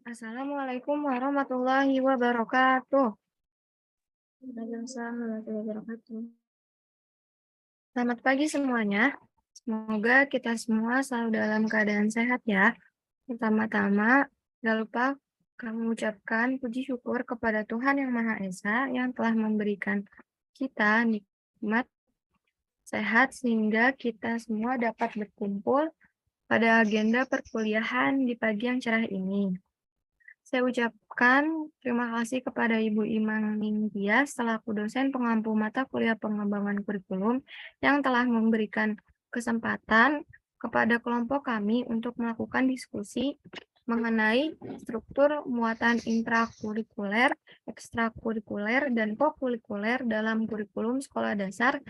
Assalamualaikum warahmatullahi wabarakatuh. Waalaikumsalam warahmatullahi wabarakatuh. Selamat pagi semuanya. Semoga kita semua selalu dalam keadaan sehat ya. Pertama-tama, jangan lupa kami ucapkan puji syukur kepada Tuhan Yang Maha Esa yang telah memberikan kita nikmat sehat sehingga kita semua dapat berkumpul pada agenda perkuliahan di pagi yang cerah ini. Saya ucapkan terima kasih kepada Ibu Imang Ningtyas selaku dosen pengampu mata kuliah pengembangan kurikulum yang telah memberikan kesempatan kepada kelompok kami untuk melakukan diskusi mengenai struktur muatan intrakurikuler, ekstrakurikuler, dan kokurikuler dalam kurikulum sekolah dasar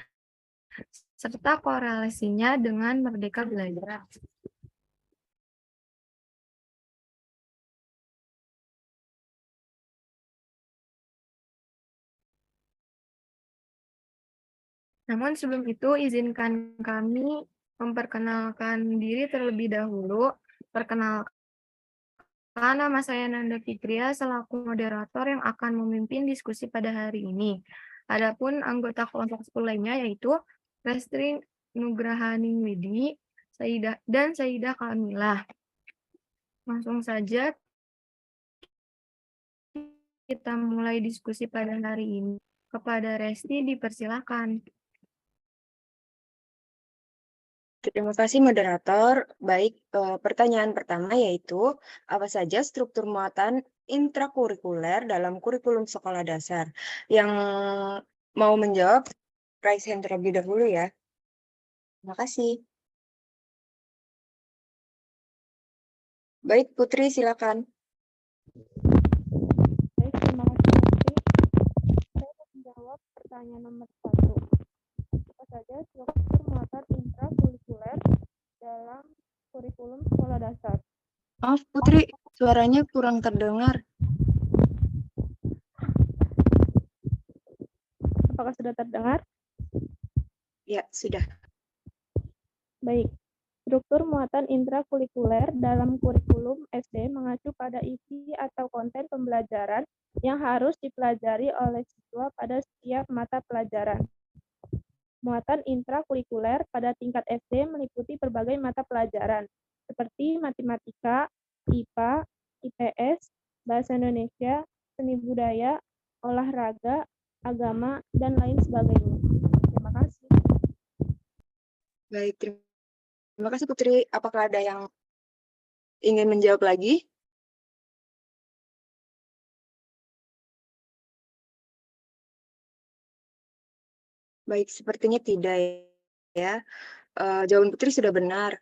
serta korelasinya dengan Merdeka Belajar. Namun sebelum itu, izinkan kami memperkenalkan diri terlebih dahulu. Perkenalkan, nama saya Nanda Fitria selaku moderator yang akan memimpin diskusi pada hari ini. Adapun anggota kelompok 10 lainnya yaitu Lestri Nugrahaningwidi dan Saidah Kamilah. Langsung saja kita mulai diskusi pada hari ini. Kepada Resti dipersilakan. Terima kasih moderator. Baik, pertanyaan pertama yaitu, apa saja struktur muatan intrakurikuler dalam kurikulum sekolah dasar? Yang mau menjawab, raise hand terlebih dahulu ya. Terima kasih. Baik, Putri, silakan. Baik, terima kasih Putri. Saya akan menjawab pertanyaan nomor 1. Apa saja struktur muatan intrakurikuler dalam kurikulum sekolah dasar? Maaf, Putri, suaranya kurang terdengar. Apakah sudah terdengar? Ya, sudah. Baik. Struktur muatan intrakurikuler dalam kurikulum SD mengacu pada isi atau konten pembelajaran yang harus dipelajari oleh siswa pada setiap mata pelajaran. Muatan intrakurikuler pada tingkat SD meliputi berbagai mata pelajaran, seperti matematika, IPA, IPS, bahasa Indonesia, seni budaya, olahraga, agama, dan lain sebagainya. Terima kasih. Baik, terima kasih Putri. Apakah ada yang ingin menjawab lagi? Baik, sepertinya tidak ya. Jawaban Putri sudah benar.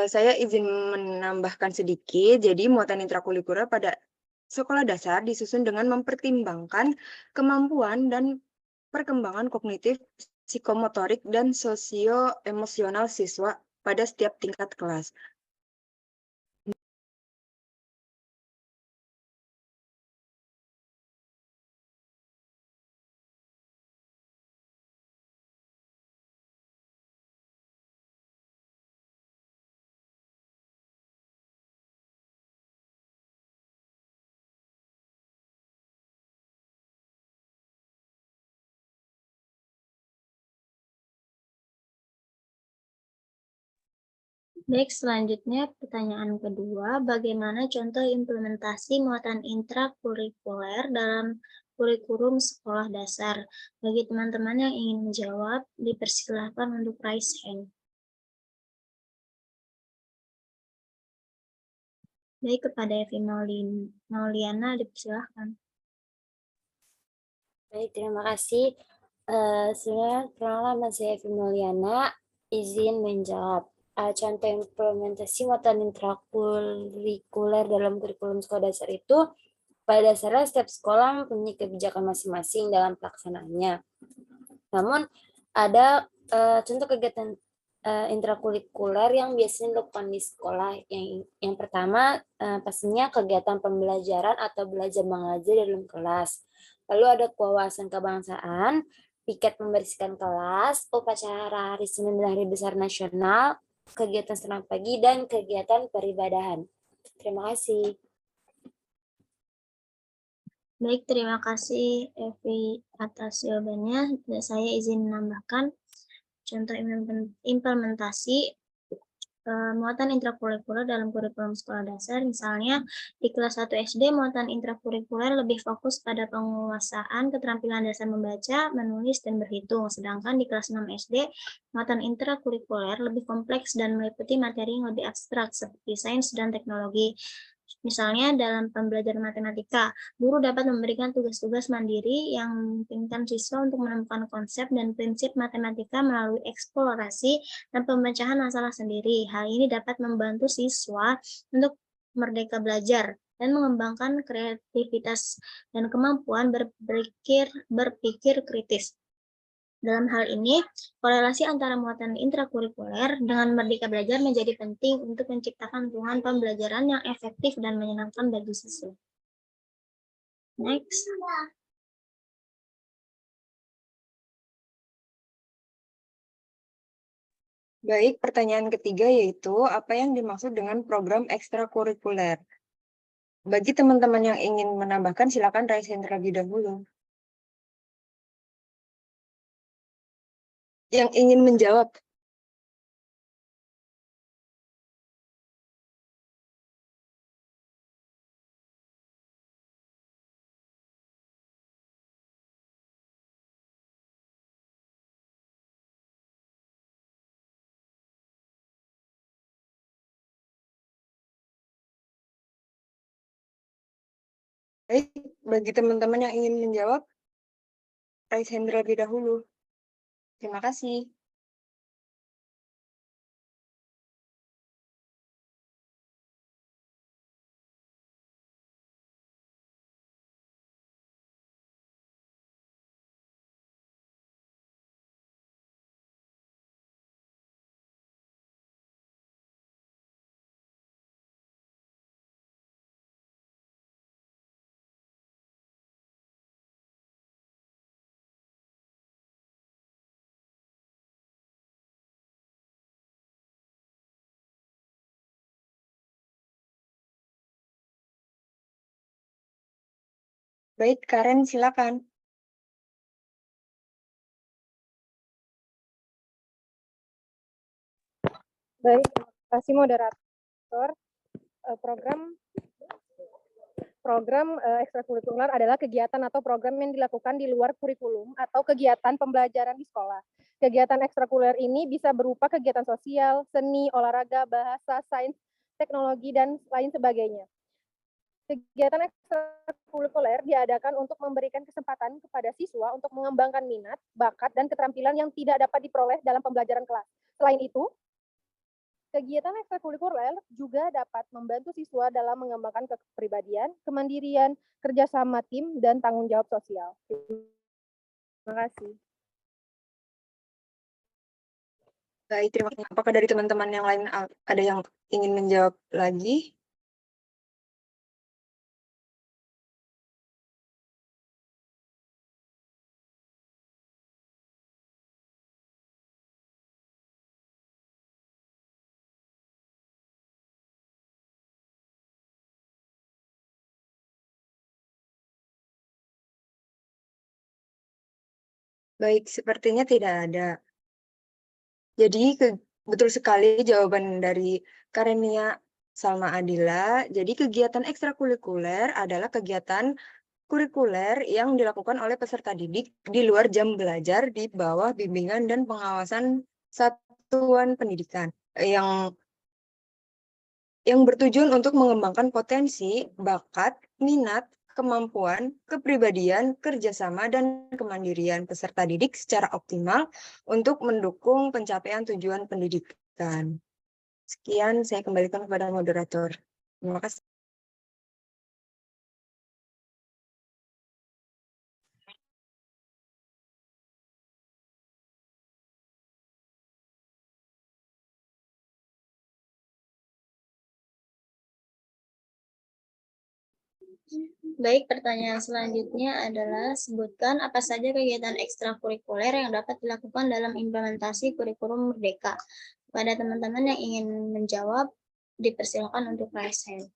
Saya izin menambahkan sedikit. Jadi muatan intrakurikuler pada sekolah dasar disusun dengan mempertimbangkan kemampuan dan perkembangan kognitif, psikomotorik, dan sosio-emosional siswa pada setiap tingkat kelas. Baik, selanjutnya pertanyaan kedua, bagaimana contoh implementasi muatan intrakurikuler dalam kurikulum sekolah dasar? Bagi teman-teman yang ingin menjawab, dipersilahkan untuk raise hand. Baik, kepada Evi Mauliana, dipersilahkan. Baik, terima kasih. Sebenarnya perkenalkan saya Evi Mauliana, izin menjawab. Contoh implementasi muatan intrakurikuler dalam kurikulum sekolah dasar itu, pada dasarnya setiap sekolah mempunyai kebijakan masing-masing dalam pelaksanaannya. Namun ada contoh kegiatan intrakurikuler yang biasanya dilakukan di sekolah. Yang pertama pastinya kegiatan pembelajaran atau belajar mengajar dalam kelas. Lalu ada kewawasan kebangsaan, piket membersihkan kelas, upacara hari Senin dan Hari Besar Nasional, kegiatan senam pagi, dan kegiatan peribadahan. Terima kasih. Baik, terima kasih Evi atas jawabannya. Dan saya izin menambahkan contoh implementasi muatan intrakurikuler dalam kurikulum sekolah dasar. Misalnya di kelas 1 SD muatan intrakurikuler lebih fokus pada penguasaan keterampilan dasar membaca, menulis, dan berhitung. Sedangkan di kelas 6 SD muatan intrakurikuler lebih kompleks dan meliputi materi yang lebih abstrak seperti sains dan teknologi. Misalnya dalam pembelajaran matematika, guru dapat memberikan tugas-tugas mandiri yang memungkinkan siswa untuk menemukan konsep dan prinsip matematika melalui eksplorasi dan pemecahan masalah sendiri. Hal ini dapat membantu siswa untuk merdeka belajar dan mengembangkan kreativitas dan kemampuan berpikir kritis. Dalam hal ini, korelasi antara muatan intrakurikuler dengan merdeka belajar menjadi penting untuk menciptakan lingkungan pembelajaran yang efektif dan menyenangkan bagi siswa. Next. Baik, pertanyaan ketiga yaitu apa yang dimaksud dengan program ekstrakurikuler? Bagi teman-teman yang ingin menambahkan, silakan raise hand terlebih dahulu. Yang ingin menjawab. Baik, bagi teman-teman yang ingin menjawab, raise hand terlebih dahulu. Terima kasih. Baik, Karen, silakan. Baik, terima kasih moderator. Program ekstrakurikuler adalah kegiatan atau program yang dilakukan di luar kurikulum atau kegiatan pembelajaran di sekolah. Kegiatan ekstrakurikuler ini bisa berupa kegiatan sosial, seni, olahraga, bahasa, sains, teknologi, dan lain sebagainya. Kegiatan ekstrakurikuler diadakan untuk memberikan kesempatan kepada siswa untuk mengembangkan minat, bakat, dan keterampilan yang tidak dapat diperoleh dalam pembelajaran kelas. Selain itu, kegiatan ekstrakurikuler juga dapat membantu siswa dalam mengembangkan kepribadian, kemandirian, kerjasama tim, dan tanggung jawab sosial. Terima kasih. Baik, terima kasih. Apakah dari teman-teman yang lain ada yang ingin menjawab lagi? Baik, sepertinya tidak ada. Jadi betul sekali jawaban dari Karenia Salma Adila. Jadi kegiatan ekstrakurikuler adalah kegiatan kurikuler yang dilakukan oleh peserta didik di luar jam belajar di bawah bimbingan dan pengawasan satuan pendidikan yang bertujuan untuk mengembangkan potensi, bakat, minat, kemampuan, kepribadian, kerjasama, dan kemandirian peserta didik secara optimal untuk mendukung pencapaian tujuan pendidikan. Sekian, saya kembalikan kepada moderator. Terima kasih. Baik, pertanyaan selanjutnya adalah sebutkan apa saja kegiatan ekstrakurikuler yang dapat dilakukan dalam implementasi kurikulum Merdeka. Pada teman-teman yang ingin menjawab, dipersilakan untuk raise hand.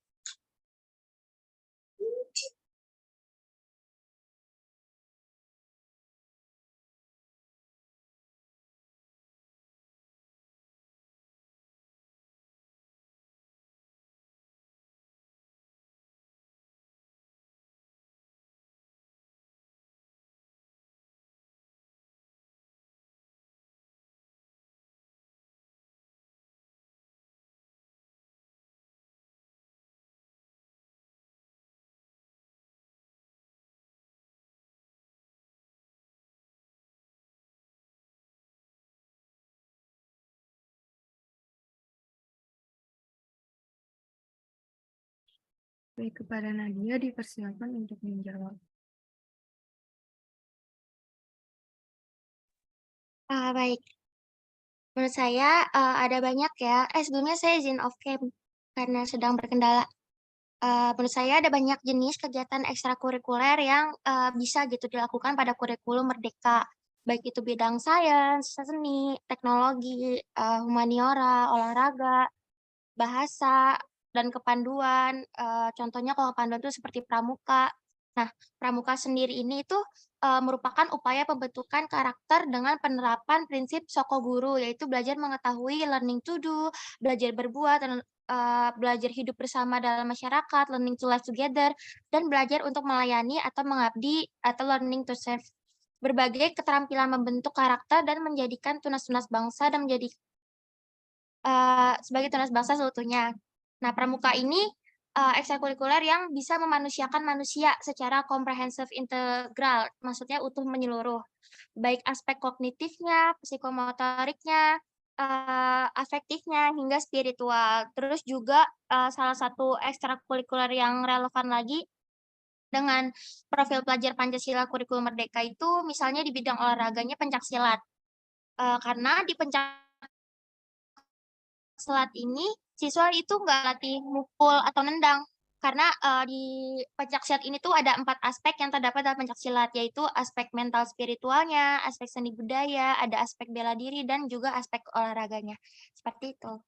Baik, kepada Nadia dipersilakan untuk menjawab. Baik. Menurut saya ada banyak ya. Sebelumnya saya izin off cam karena sedang berkendala. Menurut saya ada banyak jenis kegiatan ekstrakurikuler yang bisa gitu dilakukan pada kurikulum Merdeka. Baik itu bidang sains, seni, teknologi, humaniora, olahraga, bahasa, dan kepanduan. Contohnya kalau kepanduan itu seperti pramuka. Nah, pramuka sendiri ini itu merupakan upaya pembentukan karakter dengan penerapan prinsip Sokoguru, yaitu belajar mengetahui, learning to do, belajar berbuat, dan belajar hidup bersama dalam masyarakat, learning to live together, dan belajar untuk melayani atau mengabdi atau learning to serve. Berbagai keterampilan membentuk karakter dan menjadikan tunas-tunas bangsa dan menjadi sebagai tunas bangsa seutuhnya. Nah, pramuka ini ekstrakurikuler yang bisa memanusiakan manusia secara komprehensif integral, maksudnya utuh menyeluruh. Baik aspek kognitifnya, psikomotoriknya, afektifnya, hingga spiritual. Terus juga salah satu ekstrakurikuler yang relevan lagi dengan profil pelajar Pancasila kurikulum Merdeka itu misalnya di bidang olahraganya pencaksilat. Karena di pencaksilat ini siswa itu nggak latih mukul atau nendang. Karena di pencaksilat ini tuh ada 4 aspek yang terdapat dalam pencaksilat, yaitu aspek mental spiritualnya, aspek seni budaya, ada aspek bela diri, dan juga aspek olahraganya. Seperti itu.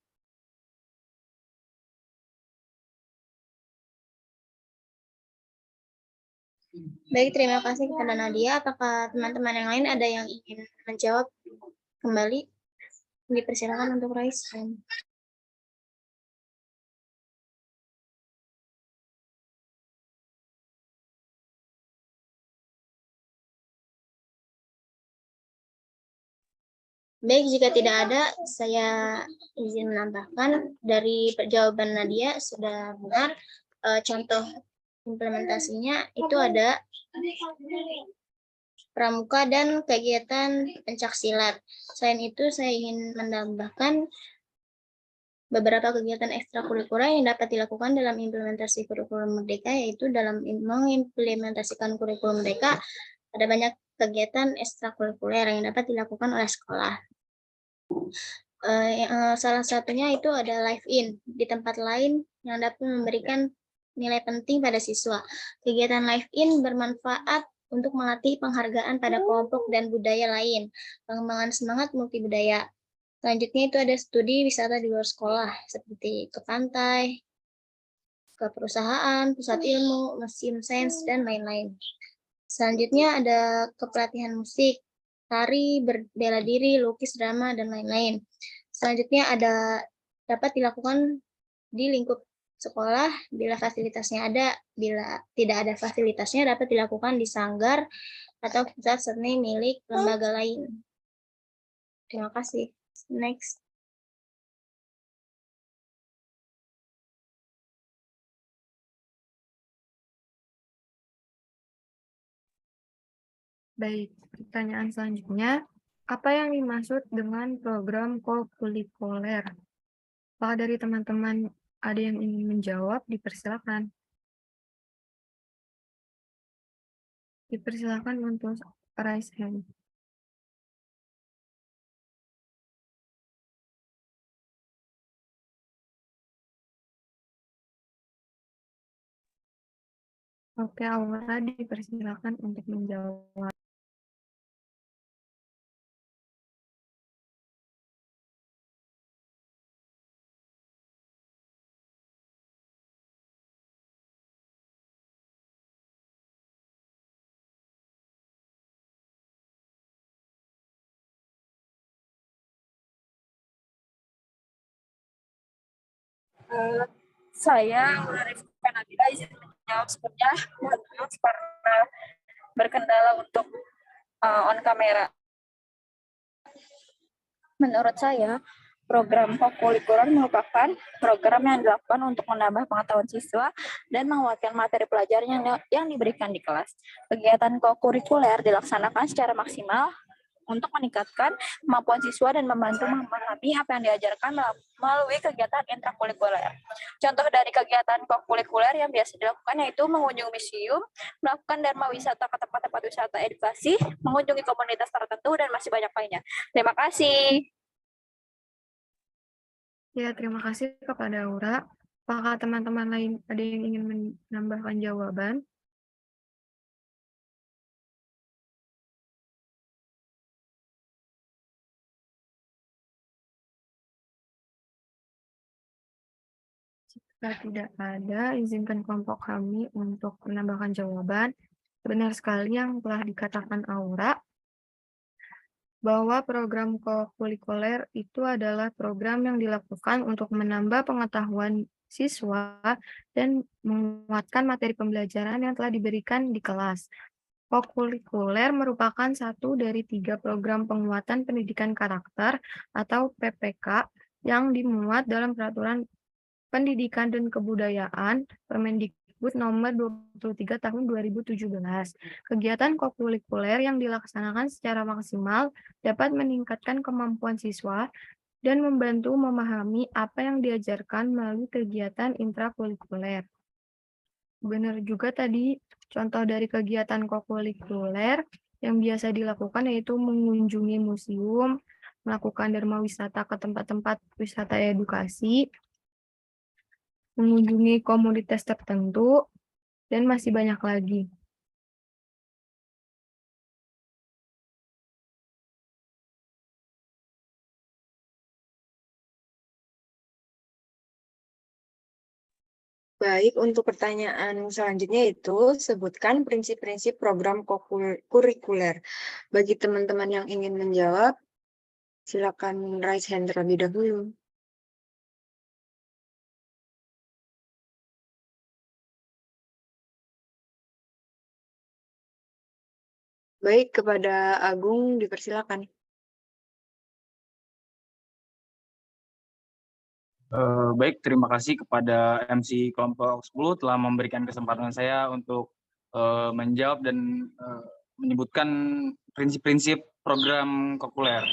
Baik, terima kasih kepada Nadia. Apakah teman-teman yang lain ada yang ingin menjawab kembali? Dipersilakan untuk raise hand. Baik, jika tidak ada, saya izin menambahkan dari jawaban Nadia sudah benar. Contoh implementasinya itu ada pramuka dan kegiatan pencaksilat. Selain itu, saya ingin menambahkan beberapa kegiatan ekstrakurikuler yang dapat dilakukan dalam implementasi kurikulum Merdeka, yaitu dalam mengimplementasikan kurikulum Merdeka, ada banyak kegiatan ekstrakurikuler yang dapat dilakukan oleh sekolah. Salah satunya itu ada live-in di tempat lain yang dapat memberikan nilai penting pada siswa. Kegiatan live-in bermanfaat untuk melatih penghargaan pada kelompok dan budaya lain, pengembangan semangat multibudaya. Selanjutnya itu ada studi wisata di luar sekolah, seperti ke pantai, ke perusahaan, pusat ilmu, museum sains, dan lain-lain. Selanjutnya ada kepelatihan musik, tari, bela diri, lukis, drama, dan lain-lain. Selanjutnya ada dapat dilakukan di lingkup sekolah bila fasilitasnya ada, bila tidak ada fasilitasnya dapat dilakukan di sanggar atau pusat seni milik lembaga lain. Terima kasih. Next. Baik, pertanyaan selanjutnya, apa yang dimaksud dengan program kokurikuler? Apakah dari teman-teman ada yang ingin menjawab? Dipersilakan. Dipersilakan untuk raise hand. Oke, Aura dipersilakan untuk menjawab. Saya Rifka Nabila izin menjawab sebelumnya. Mohon maaf karena berkendala untuk on kamera. Menurut saya, program kokurikuler merupakan program yang dilakukan untuk menambah pengetahuan siswa dan menguatkan materi pelajaran yang diberikan di kelas. Kegiatan kokurikuler dilaksanakan secara maksimal untuk meningkatkan kemampuan siswa dan membantu memahami apa yang diajarkan melalui kegiatan intrakurikuler. Contoh dari kegiatan kokurikuler yang biasa dilakukan yaitu mengunjungi museum, melakukan dharma wisata ke tempat-tempat wisata edukasi, mengunjungi komunitas tertentu, dan masih banyak lainnya. Terima kasih. Ya, terima kasih kepada Aura. Apakah teman-teman lain ada yang ingin menambahkan jawaban? Jika tidak ada, izinkan kelompok kami untuk menambahkan jawaban. Benar sekali yang telah dikatakan Aura, bahwa program kokurikuler itu adalah program yang dilakukan untuk menambah pengetahuan siswa dan menguatkan materi pembelajaran yang telah diberikan di kelas. Kokurikuler merupakan satu dari 3 program penguatan pendidikan karakter atau PPK yang dimuat dalam Peraturan Pendidikan dan Kebudayaan Permendikbud Nomor 23 Tahun 2017. Kegiatan kokurikuler yang dilaksanakan secara maksimal dapat meningkatkan kemampuan siswa dan membantu memahami apa yang diajarkan melalui kegiatan intrakurikuler. Benar juga tadi contoh dari kegiatan kokurikuler yang biasa dilakukan yaitu mengunjungi museum, melakukan dharma wisata ke tempat-tempat wisata edukasi, mengunjungi komunitas tertentu, dan masih banyak lagi. Baik, untuk pertanyaan selanjutnya itu, sebutkan prinsip-prinsip program kurikuler. Bagi teman-teman yang ingin menjawab, silakan raise hand terlebih dahulu. Baik, kepada Agung dipersilakan. Baik, terima kasih kepada MC kelompok 10 telah memberikan kesempatan saya untuk menjawab dan menyebutkan prinsip-prinsip program kurikuler.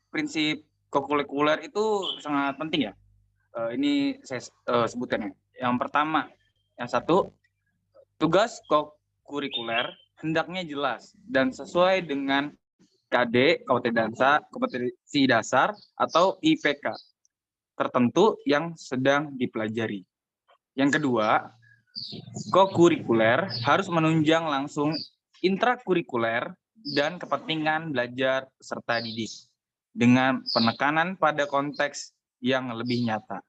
Prinsip kokurikuler itu sangat penting ya. Ini saya sebutkan ya. Yang pertama, yang satu, tugas kokurikuler hendaknya jelas dan sesuai dengan KD, kompetensi dasar, atau IPK tertentu yang sedang dipelajari. Yang kedua, kokurikuler harus menunjang langsung intrakurikuler dan kepentingan belajar peserta didik dengan penekanan pada konteks yang lebih nyata.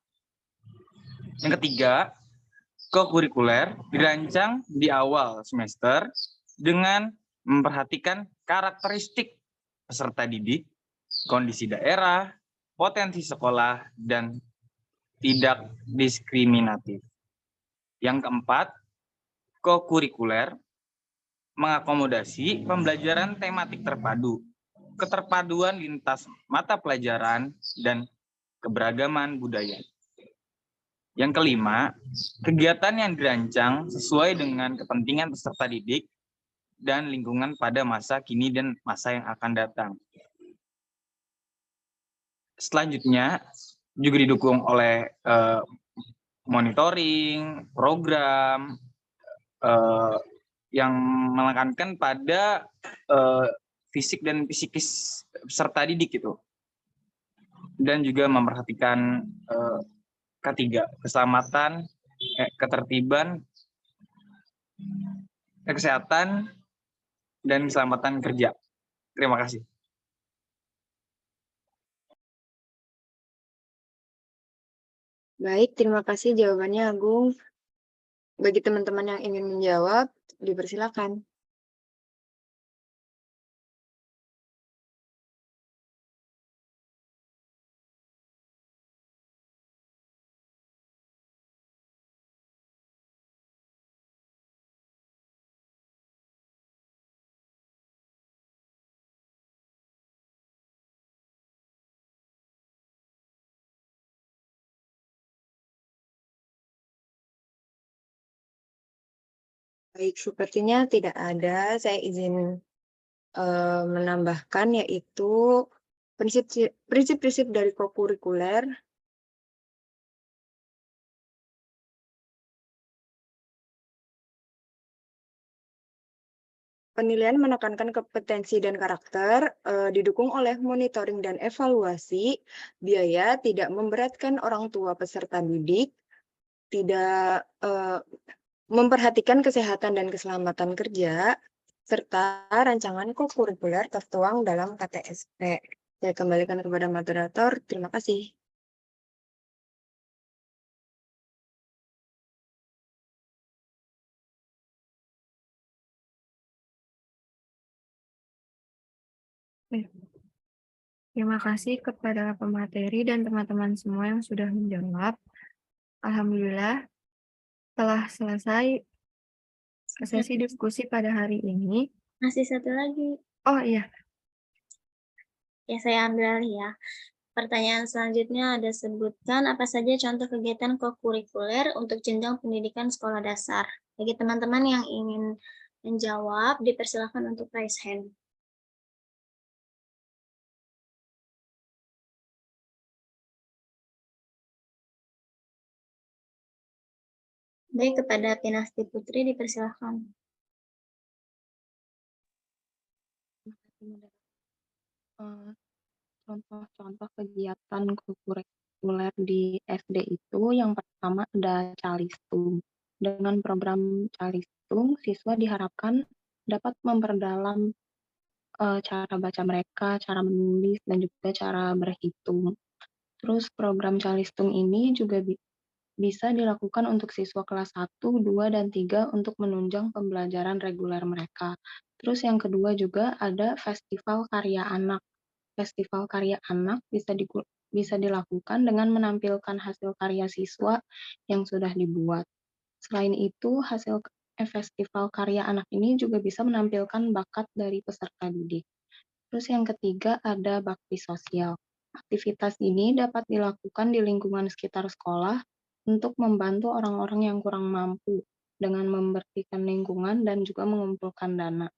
Yang ketiga, kokurikuler dirancang di awal semester dengan memperhatikan karakteristik peserta didik, kondisi daerah, potensi sekolah, dan tidak diskriminatif. Yang keempat, kokurikuler mengakomodasi pembelajaran tematik terpadu, keterpaduan lintas mata pelajaran, dan keberagaman budaya. Yang kelima, kegiatan yang dirancang sesuai dengan kepentingan peserta didik dan lingkungan pada masa kini dan masa yang akan datang. Selanjutnya, juga didukung oleh monitoring, program yang menekankan pada fisik dan psikis peserta didik itu. Dan juga memperhatikan ketiga, keselamatan, ketertiban, kesehatan, dan keselamatan kerja. Terima kasih. Baik, terima kasih jawabannya Agung. Bagi teman-teman yang ingin menjawab, dipersilakan. Baik, sepertinya tidak ada. Saya izin menambahkan yaitu prinsip-prinsip dari kokurikuler. Penilaian menekankan kompetensi dan karakter, didukung oleh monitoring dan evaluasi. Biaya tidak memberatkan orang tua peserta didik, tidak memperhatikan kesehatan dan keselamatan kerja, serta rancangan kokurikuler tertuang dalam KTSP. Saya kembalikan kepada moderator. Terima kasih. Terima kasih kepada pemateri dan teman-teman semua yang sudah menjawab. Alhamdulillah, telah selesai sesi diskusi pada hari ini. Masih satu lagi. Oh iya, Ya, saya ambil alih ya. Pertanyaan selanjutnya ada sebutkan apa saja contoh kegiatan kokurikuler untuk jenjang pendidikan sekolah dasar. Bagi teman-teman yang ingin menjawab, dipersilakan untuk raise hand. Baik, kepada Pinasti Putri dipersilakan. Contoh-contoh kegiatan kokurikuler di SD itu yang pertama ada Calistung. Dengan program Calistung, siswa diharapkan dapat memperdalam cara baca mereka, cara menulis, dan juga cara berhitung. Terus program Calistung ini juga bisa dilakukan untuk siswa kelas 1, 2, dan 3 untuk menunjang pembelajaran reguler mereka. Terus yang kedua juga ada Festival Karya Anak. Festival Karya Anak bisa dilakukan dengan menampilkan hasil karya siswa yang sudah dibuat. Selain itu, Festival Karya Anak ini juga bisa menampilkan bakat dari peserta didik. Terus yang ketiga ada bakti sosial. Aktivitas ini dapat dilakukan di lingkungan sekitar sekolah untuk membantu orang-orang yang kurang mampu dengan membersihkan lingkungan dan juga mengumpulkan dana.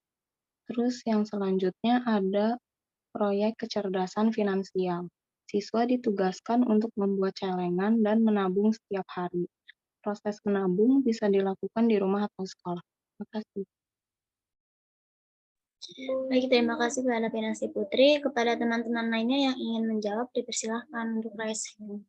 Terus yang selanjutnya ada proyek kecerdasan finansial. Siswa ditugaskan untuk membuat celengan dan menabung setiap hari. Proses menabung bisa dilakukan di rumah atau sekolah. Terima kasih. Baik, terima kasih kepada Pinasti Putri. Kepada teman-teman lainnya yang ingin menjawab, dipersilakan untuk raise hand.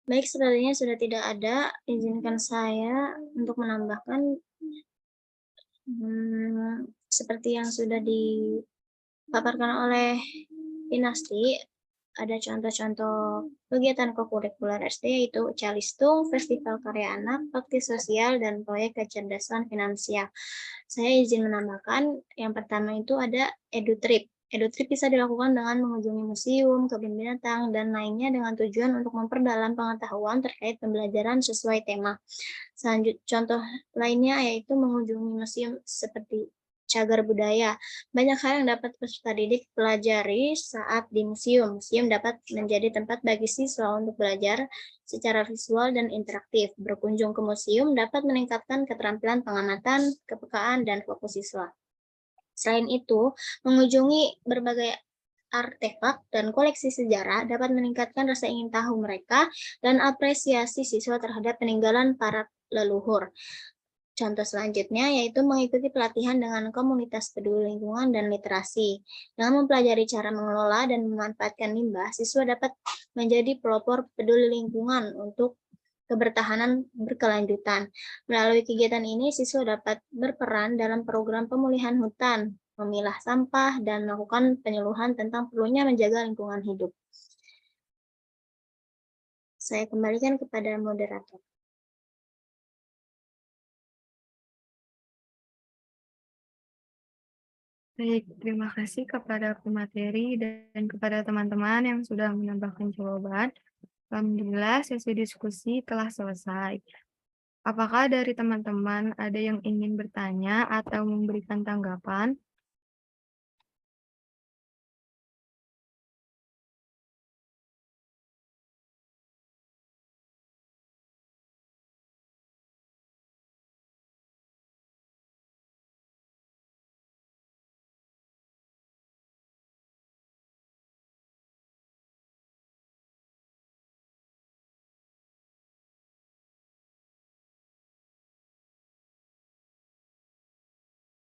Baik, sepertinya sudah tidak ada. Izinkan saya untuk menambahkan seperti yang sudah dipaparkan oleh Pinasti, ada contoh-contoh kegiatan kokurikuler SD yaitu Calistung, Festival Karya Anak, Bakti Sosial, dan Proyek Kecerdasan Finansial. Saya izin menambahkan, yang pertama itu ada EduTrip. EduTrip bisa dilakukan dengan mengunjungi museum, kebun binatang, dan lainnya dengan tujuan untuk memperdalam pengetahuan terkait pembelajaran sesuai tema. Contoh lainnya yaitu mengunjungi museum seperti Cagar Budaya. Banyak hal yang dapat peserta didik pelajari saat di museum. Museum dapat menjadi tempat bagi siswa untuk belajar secara visual dan interaktif. Berkunjung ke museum dapat meningkatkan keterampilan pengamatan, kepekaan, dan fokus siswa. Selain itu, mengunjungi berbagai artefak dan koleksi sejarah dapat meningkatkan rasa ingin tahu mereka dan apresiasi siswa terhadap peninggalan para leluhur. Contoh selanjutnya yaitu mengikuti pelatihan dengan komunitas peduli lingkungan dan literasi. Dengan mempelajari cara mengelola dan memanfaatkan limbah, siswa dapat menjadi pelopor peduli lingkungan untuk kebertahanan berkelanjutan. Melalui kegiatan ini, siswa dapat berperan dalam program pemulihan hutan, memilah sampah, dan melakukan penyuluhan tentang perlunya menjaga lingkungan hidup. Saya kembalikan kepada moderator. baik. Terima kasih kepada pemateri dan kepada teman-teman yang sudah menambahkan jawaban. Alhamdulillah, sesi diskusi telah selesai. Apakah dari teman-teman ada yang ingin bertanya atau memberikan tanggapan?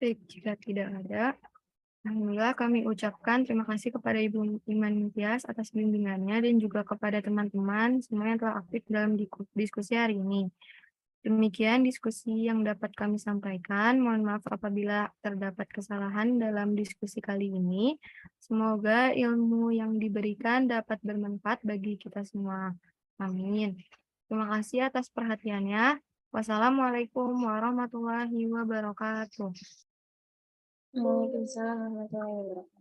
Baik, jika tidak ada, alhamdulillah kami ucapkan terima kasih kepada Ibu Iman Tias atas bimbingannya dan juga kepada teman-teman semua yang telah aktif dalam diskusi hari ini. Demikian diskusi yang dapat kami sampaikan. Mohon maaf apabila terdapat kesalahan dalam diskusi kali ini. Semoga ilmu yang diberikan dapat bermanfaat bagi kita semua. Amin. Terima kasih atas perhatiannya. Wassalamualaikum warahmatullahi wabarakatuh. Waalaikumsalam warahmatullahi wabarakatuh.